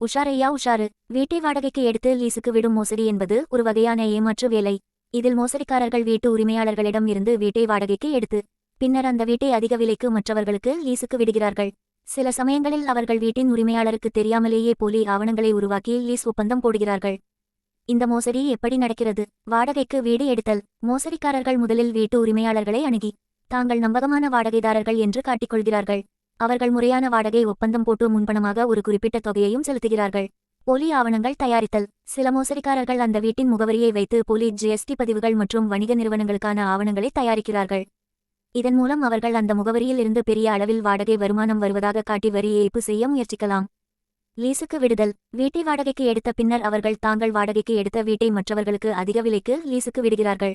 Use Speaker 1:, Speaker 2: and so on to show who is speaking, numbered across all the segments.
Speaker 1: உஷாரையா உஷாரு. வீட்டை வாடகைக்கு எடுத்து லீசுக்கு விடும் மோசடி என்பது ஒரு வகையான ஏமாற்று வேலை. இதில் மோசடிக்காரர்கள் வீட்டு உரிமையாளர்களிடம் இருந்து வீட்டை வாடகைக்கு எடுத்து பின்னர் அந்த வீட்டை அதிக விலைக்கு மற்றவர்களுக்கு லீசுக்கு விடுகிறார்கள். சில சமயங்களில் அவர்கள் வீட்டின் உரிமையாளருக்கு தெரியாமலேயே போலி ஆவணங்களை உருவாக்கி லீஸ் ஒப்பந்தம் போடுகிறார்கள். இந்த மோசடி எப்படி நடக்கிறது? வாடகைக்கு வீடு எடுத்தல். மோசடிக்காரர்கள் முதலில் வீட்டு உரிமையாளர்களை அணுகி தாங்கள் நம்பகமான வாடகைதாரர்கள் என்று காட்டிக்கொள்கிறார்கள். அவர்கள் முறையான வாடகை ஒப்பந்தம் போட்டு முன்பணமாக ஒரு குறிப்பிட்ட தொகையையும் செலுத்துகிறார்கள். போலி ஆவணங்கள் தயாரித்தல். சில மோசடிக்காரர்கள் அந்த வீட்டின் முகவரியை வைத்து போலி ஜிஎஸ்டி பதிவுகள் மற்றும் வணிக நிறுவனங்களுக்கான ஆவணங்களை தயாரிக்கிறார்கள். இதன் மூலம் அவர்கள் அந்த முகவரியில் இருந்து பெரிய அளவில் வாடகை வருமானம் வருவதாக காட்டி வரி ஏய்ப்பு செய்ய முயற்சிக்கலாம். லீசுக்கு விடுதல். வீட்டை வாடகைக்கு எடுத்த பின்னர் அவர்கள் தாங்கள் வாடகைக்கு எடுத்த வீட்டை மற்றவர்களுக்கு அதிக விலைக்கு லீசுக்கு விடுகிறார்கள்.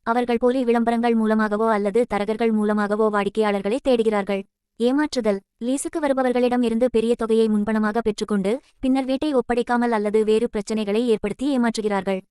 Speaker 1: அவர்கள் போலி விளம்பரங்கள் மூலமாகவோ அல்லது தரகர்கள் மூலமாகவோ வாடிக்கையாளர்களை தேடுகிறார்கள். ஏமாற்றுதல். லீசுக்கு வருபவர்களிடம் இருந்து பெரிய தொகையை முன்பணமாக பெற்றுக்கொண்டு பின்னர் வீட்டை ஒப்படைக்காமல் அல்லது வேறு பிரச்சினைகளை ஏற்படுத்தி ஏமாற்றுகிறார்கள்.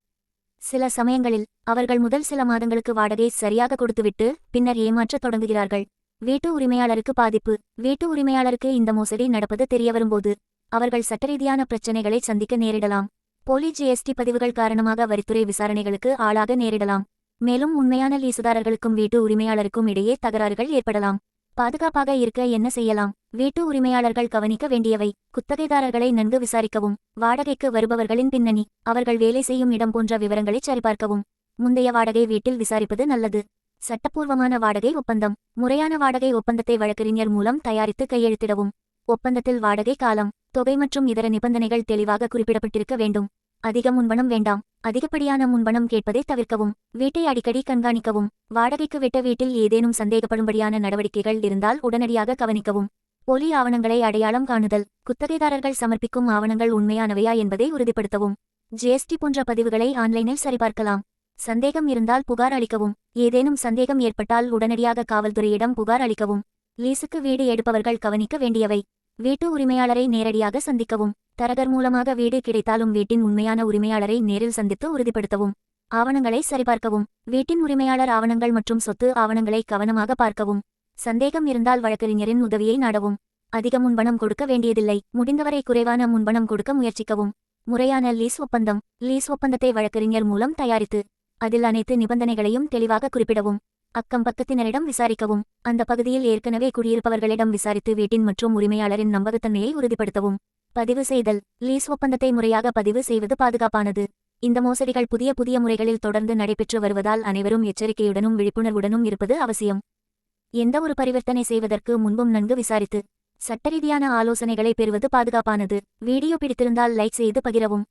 Speaker 1: சில சமயங்களில் அவர்கள் முதல் சில மாதங்களுக்கு வாடகை சரியாக கொடுத்துவிட்டு பின்னர் ஏமாற்றத் தொடங்குகிறார்கள். வீட்டு உரிமையாளருக்கு பாதிப்பு. வீட்டு உரிமையாளருக்கு இந்த மோசடி நடப்பது தெரியவரும்போது அவர்கள் சட்டரீதியான பிரச்சினைகளை சந்திக்க நேரிடலாம். போலி ஜிஎஸ்டி பதிவுகள் காரணமாக வரித்துறை விசாரணைகளுக்கு ஆளாக நேரிடலாம். மேலும் உண்மையான லீசுதாரர்களுக்கும் வீட்டு உரிமையாளருக்கும் இடையே தகராறுகள் ஏற்படலாம். பாதுகாப்பாக இருக்க என்ன செய்யலாம்? வீட்டு உரிமையாளர்கள் கவனிக்க வேண்டியவை. குத்தகைதாரர்களை நன்கு விசாரிக்கவும். வாடகைக்கு வருபவர்களின் பின்னணி, அவர்கள் வேலை செய்யும் இடம் போன்ற விவரங்களை சரிபார்க்கவும். முந்தைய வாடகை வீட்டில் விசாரிப்பது நல்லது. சட்டப்பூர்வமான வாடகை ஒப்பந்தம். முறையான வாடகை ஒப்பந்தத்தை வழக்கறிஞர் மூலம் தயாரித்து கையெழுத்திடவும். ஒப்பந்தத்தில் வாடகை காலம், தொகை மற்றும் இதர நிபந்தனைகள் தெளிவாக குறிப்பிடப்பட்டிருக்க வேண்டும். அதிக முன்பணம் வேண்டாம். அதிகப்படியான முன்பணம் கேட்பதை தவிர்க்கவும். வீட்டை அடிக்கடி கண்காணிக்கவும். வாடகைக்கு விட்ட வீட்டில் ஏதேனும் சந்தேகப்படும்படியான நடவடிக்கைகள் இருந்தால் உடனடியாக கவனிக்கவும். போலி ஆவணங்களை அடையாளம் காணுதல். குத்தகைதாரர்கள் சமர்ப்பிக்கும் ஆவணங்கள் உண்மையானவையா என்பதை உறுதிப்படுத்தவும். ஜிஎஸ்டி போன்ற பதிவுகளை ஆன்லைனில் சரிபார்க்கலாம். சந்தேகம் இருந்தால் புகார் அளிக்கவும். ஏதேனும் சந்தேகம் ஏற்பட்டால் உடனடியாக காவல்துறையிடம் புகார் அளிக்கவும். லீசுக்கு வீடு எடுப்பவர்கள் கவனிக்க வேண்டியவை. வீட்டு உரிமையாளரை நேரடியாக சந்திக்கவும். தரகர் மூலமாக வீடு கிடைத்தாலும் வீட்டின் உண்மையான உரிமையாளரை நேரில் சந்தித்து உறுதிப்படுத்தவும். ஆவணங்களை சரிபார்க்கவும். வீட்டின் உரிமையாளர் ஆவணங்கள் மற்றும் சொத்து ஆவணங்களை கவனமாக பார்க்கவும். சந்தேகம் இருந்தால் வழக்கறிஞரின் உதவியை நாடவும். அதிக முன்பணம் கொடுக்க வேண்டியதில்லை. முடிந்தவரை குறைவான முன்பணம் கொடுக்க முயற்சிக்கவும். முறையான லீஸ் ஒப்பந்தம். லீஸ் ஒப்பந்தத்தை வழக்கறிஞர் மூலம் தயாரித்து அதில் அனைத்து நிபந்தனைகளையும் தெளிவாக குறிப்பிடவும். அக்கம் பக்கத்தினரிடம் விசாரிக்கவும். அந்த பகுதியில் ஏற்கனவே குடியிருப்பவர்களிடம் விசாரித்து வீட்டின் மற்றும் உரிமையாளரின் நம்பகத்தன்மையை உறுதிப்படுத்தவும். பதிவு செய்தல். லீஸ் ஒப்பந்தத்தை முறையாக பதிவு செய்வது பாதுகாப்பானது. இந்த மோசடிகள் புதிய புதிய முறைகளில் தொடர்ந்து நடைபெற்று வருவதால் அனைவரும் எச்சரிக்கையுடனும் விழிப்புணர்வுடனும் இருப்பது அவசியம். எந்த ஒரு பரிவர்த்தனை செய்வதற்கு முன்பும் நன்கு விசாரித்து சட்டரீதியான ஆலோசனைகளை பெறுவது பாதுகாப்பானது. வீடியோ பிடித்திருந்தால் லைக் செய்து பகிரவும்.